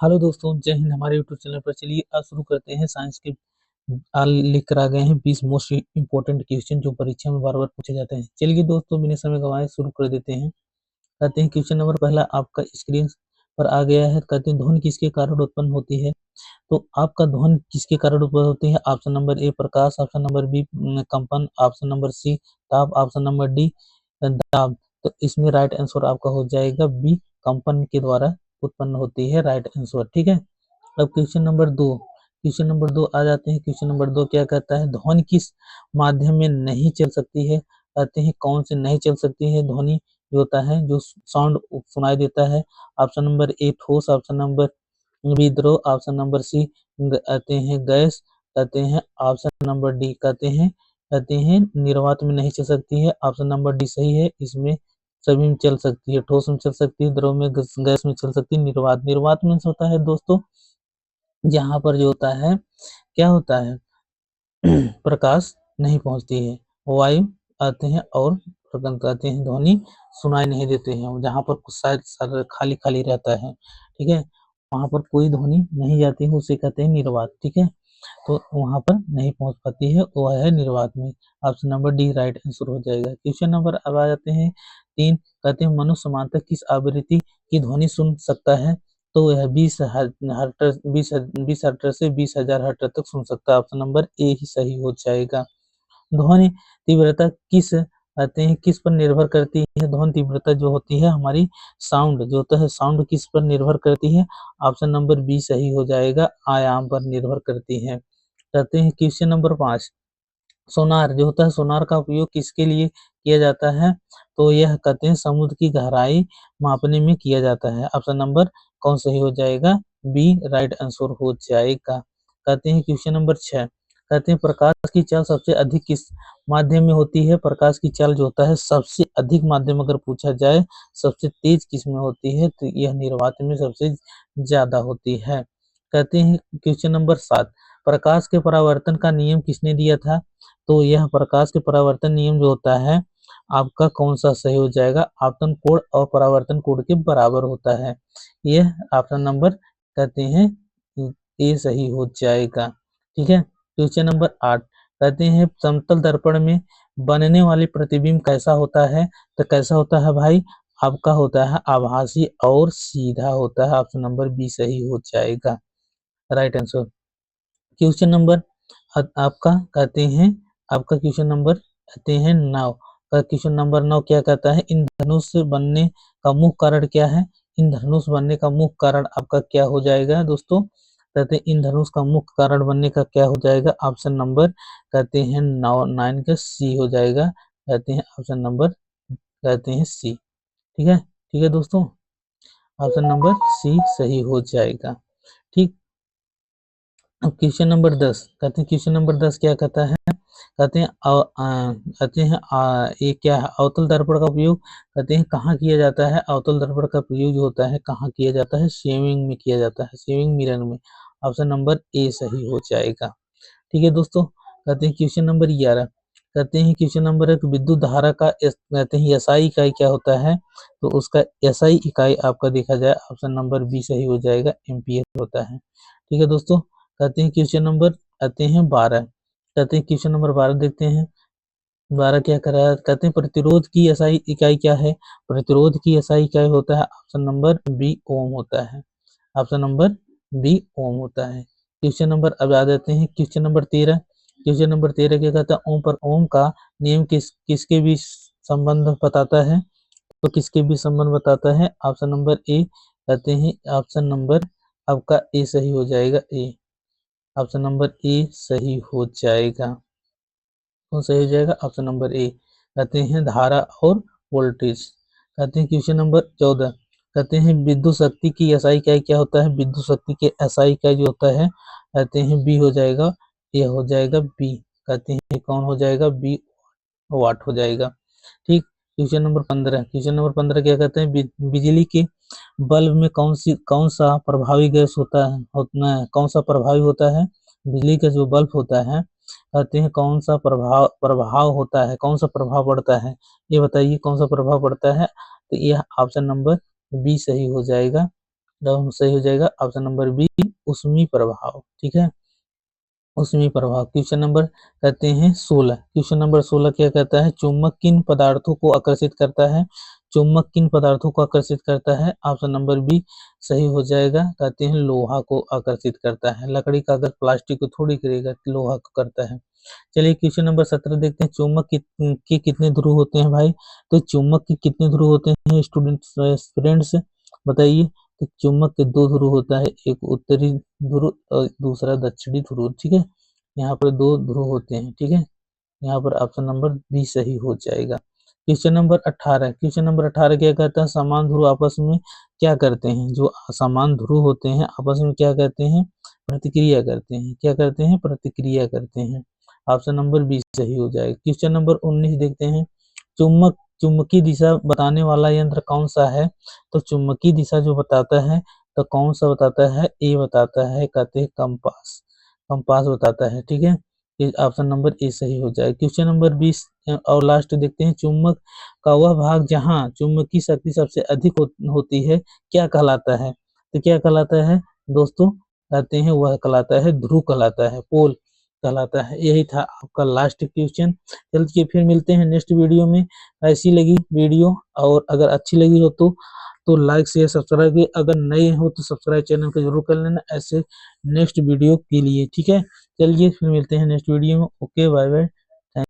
Hello दोस्तों, जय हिंद। हमारे यूट्यूब चैनल पर चलिए आज शुरू करते हैं साइंस के लिख कर आ गए हैं 20 मोस्ट इंपोर्टेंट क्वेश्चन जो परीक्षा में बार बार पूछे जाते हैं। चलिए दोस्तों, बिना समय गंवाए शुरू कर देते हैं। कहते हैं क्वेश्चन नंबर पहला आपका स्क्रीन पर आ गया है। कहते हैं ध्वनि किसके कारण उत्पन्न होती है। तो आपका ध्वनि किसके कारण उत्पन्न होती है? ऑप्शन नंबर ए प्रकाश, ऑप्शन नंबर बी कंपन, ऑप्शन नंबर सी ताप, ऑप्शन नंबर डी दाब। तो इसमें राइट आंसर आपका हो जाएगा बी, कंपन के द्वारा उत्पन्न होती है। राइट आंसर, ठीक है। अब क्वेश्चन नंबर 2 आ जाते हैं। क्वेश्चन नंबर 2 क्या कहता है? ध्वनि किस माध्यम में नहीं चल सकती है? कहते हैं कौन से नहीं चल सकती है ध्वनि जो होता है, जो साउंड सुनाई देता है। ऑप्शन नंबर ए ठोस, ऑप्शन नंबर बी द्रव, ऑप्शन नंबर सी कहते हैं गैस, कहते हैं ऑप्शन नंबर डी कहते हैं निर्वात में नहीं चल सकती है। ऑप्शन नंबर डी सही है, इसमें सभी में चल सकती है। ठोस में चल सकती है, द्रव में, गैस में चल सकती है। निर्वात में होता है दोस्तों जहां पर जो होता है क्या होता है प्रकाश नहीं पहुंचती है, वायु आते हैं और प्रकंप आते हैं, ध्वनि सुनाई नहीं देते हैं। जहां पर कुछ शायद खाली खाली रहता है, ठीक है, वहां पर कोई ध्वनि नहीं जाती है, उसे कहते हैं निर्वात, ठीक है। तो वहां पर नहीं पहुंच पाती है, वह है निर्वात में। Option number D right answer हो जाएगा। क्वेश्चन नंबर अब आ जाते हैं 3। कहते हैं मनुष्य समानतः किस आवृत्ति की ध्वनि सुन सकता है? तो यह 20 हर्ट्ज से 20,000 हर्ट्ज तक सुन सकता है। ऑप्शन नंबर ए ही सही हो जाएगा। ध्वनि तीव्रता किस कहते हैं किस पर निर्भर करती है? ध्वनि तीव्रता जो होती है हमारी साउंड जो होता है, साउंड किस पर निर्भर करती है? ऑप्शन नंबर बी सही हो जाएगा, आयाम पर निर्भर करती है। कहते हैं क्वेश्चन नंबर 5। सोनार जो होता है, सोनार का उपयोग किसके लिए किया जाता है? तो यह कहते हैं समुद्र की गहराई मापने में किया जाता है। ऑप्शन नंबर कौन सही हो जाएगा? बी राइट आंसर हो जाएगा। कहते हैं क्वेश्चन नंबर 6। कहते हैं प्रकाश की चाल सबसे अधिक किस माध्यम में होती है? प्रकाश की चाल जो होता है सबसे अधिक माध्यम अगर पूछा जाए सबसे तेज किस में होती है? तो यह निर्वात में सबसे ज्यादा होती है। कहते हैं क्वेश्चन नंबर 7। प्रकाश के परावर्तन का नियम किसने दिया था? तो यह प्रकाश के परावर्तन नियम जो होता है आपका कौन सा सही हो जाएगा? आपतन कोण और परावर्तन कोण के बराबर होता है। यह ऑप्शन नंबर कहते हैं ए सही हो जाएगा, ठीक है। Question number 8। कहते हैं समतल दर्पण में बनने वाली प्रतिबिंब कैसा होता है? तो कैसा होता है भाई? आपका होता है आभासी और सीधा होता है। ऑप्शन नंबर बी सही हो जाएगा, राइट आंसर। क्वेश्चन नंबर आपका कहते हैं आपका क्वेश्चन नंबर कहते हैं 9 का। क्वेश्चन नंबर 9 क्या कहता है? इंद्रधनुष बनने का मुख्य कारण क्या है? इंद्रधनुष बनने का मुख्य कारण आपका क्या हो जाएगा दोस्तों? कहते हैं इंद्रधनुष का मुख्य कारण बनने का क्या हो जाएगा? ऑप्शन नंबर कहते हैं 9 का सी हो जाएगा। कहते हैं ऑप्शन नंबर कहते हैं सी, ठीक है दोस्तों, ऑप्शन नंबर सी सही हो जाएगा, ठीक। अब क्वेश्चन नंबर 10। कहते हैं क्वेश्चन नंबर 10 क्या कहता है? कहते हैं ये क्या है? अवतल दर्पण का उपयोग कहते हैं कहाँ किया जाता है? अवतल दर्पण का प्रयोग जो होता है कहाँ किया जाता है? सेविंग में किया जाता है, सेविंग मिरर में। ऑप्शन नंबर ए सही हो जाएगा, ठीक है दोस्तों। कहते हैं क्वेश्चन नंबर 11। कहते हैं क्वेश्चन नंबर 1 विद्युत धारा का कहते हैं एसआई इकाई क्या होता है? तो उसका एसआई इकाई आपका देखा जाए ऑप्शन नंबर बी सही हो जाएगा, एम्पियर होता है, ठीक है दोस्तों। कहते हैं क्वेश्चन नंबर आते हैं 12। कहते हैं क्वेश्चन नंबर 12 देखते हैं। 12 क्या कर रहा है? कहते हैं प्रतिरोध की एसआई इकाई क्या है? प्रतिरोध की एसआई इकाई होता है ऑप्शन नंबर बी ओम होता है, ऑप्शन नंबर बी ओम होता है। क्वेश्चन नंबर अब आ जाते हैं क्वेश्चन नंबर 13। क्वेश्चन नंबर 13 क्या कहता है? ओम पर ओम का नियम किसके बीच संबंध बताता है? तो किसके बीच संबंध बताता है? ऑप्शन नंबर ए कहते हैं ऑप्शन नंबर आपका ए सही हो जाएगा, ए ऑप्शन नंबर ए सही हो जाएगा। कौन सही हो जाएगा? ऑप्शन नंबर ए कहते हैं धारा और वोल्टेज। कहते हैं क्वेश्चन नंबर 14। कहते हैं विद्युत शक्ति की एसआई इकाई क्या होता है? विद्युत शक्ति के एसआई इकाई जो होता है कहते हैं बी हो जाएगा, ये हो जाएगा बी। कहते हैं कौन हो जाएगा? बी वाट हो जाएगा, ठीक। Question number 15। क्वेश्चन नंबर 15 क्या कहते हैं? बिजली के बल्ब में कौन सा प्रभावी गैस होता है कौन सा प्रभावी होता है? बिजली का जो बल्ब होता है कहते हैं कौन सा प्रभाव होता है, कौन सा प्रभाव पड़ता है? ये बताइए कौन सा प्रभाव पड़ता है? तो यह ऑप्शन नंबर बी सही हो जाएगा, सही हो जाएगा ऑप्शन नंबर बी, ऊष्मीय प्रभाव। ठीक है, ऊष्मीय प्रभाव। क्वेश्चन नंबर कहते हैं 16। क्वेश्चन नंबर 16 क्या कहता है, चुंबक किन पदार्थों को आकर्षित करता है? चुंबक किन पदार्थों को आकर्षित करता है? ऑप्शन नंबर बी सही हो जाएगा। कहते हैं लोहा को आकर्षित करता है। लकड़ी का अगर प्लास्टिक को थोड़ी करेगा, लोहा को करता है। चलिए क्वेश्चन नंबर 17 देखते हैं, चुंबक के कितने ध्रुव होते हैं भाई? तो चुंबक के कितने ध्रुव होते हैं स्टूडेंट्स बताइए? तो चुंबक के दो ध्रुव होता है, एक उत्तरी ध्रुव और दूसरा दक्षिणी ध्रुव। ठीक है, यहाँ पर दो ध्रुव होते हैं। ठीक है, यहाँ पर ऑप्शन नंबर बी सही हो जाएगा। Question number 18। क्वेश्चन नंबर 18 क्या कहता है, समान ध्रुव आपस में क्या करते हैं? जो समान ध्रुव होते हैं आपस में क्या करते हैं? प्रतिक्रिया करते हैं। क्या करते हैं? प्रतिक्रिया करते हैं। ऑप्शन नंबर बी सही हो जाएगा। क्वेश्चन नंबर 19 देखते हैं, चुंबकीय दिशा बताने वाला यंत्र कौन सा है? तो चुंबकीय दिशा जो बताता है, तो कौन सा बताता है? ए बताता है, कहते हैं कंपास। कंपास बताता है। ठीक है, ऑप्शन नंबर ए सही हो जाए। क्वेश्चन नंबर 20 और लास्ट देखते हैं, चुंबक का वह भाग जहां चुंबकीय शक्ति सबसे अधिक होती है क्या कहलाता है? तो क्या कहलाता है दोस्तों? कहते हैं वह कहलाता है ध्रुव, कहलाता है पोल कहलाता है। यही था आपका लास्ट क्वेश्चन। चलिए फिर मिलते हैं नेक्स्ट वीडियो में। ऐसी लगी वीडियो और अगर अच्छी लगी हो तो लाइक शेयर सब्सक्राइब, अगर नए हो तो सब्सक्राइब चैनल को जरूर कर लेना ऐसे नेक्स्ट वीडियो के लिए। ठीक है, चलिए फिर मिलते हैं नेक्स्ट वीडियो में। Okay, bye bye.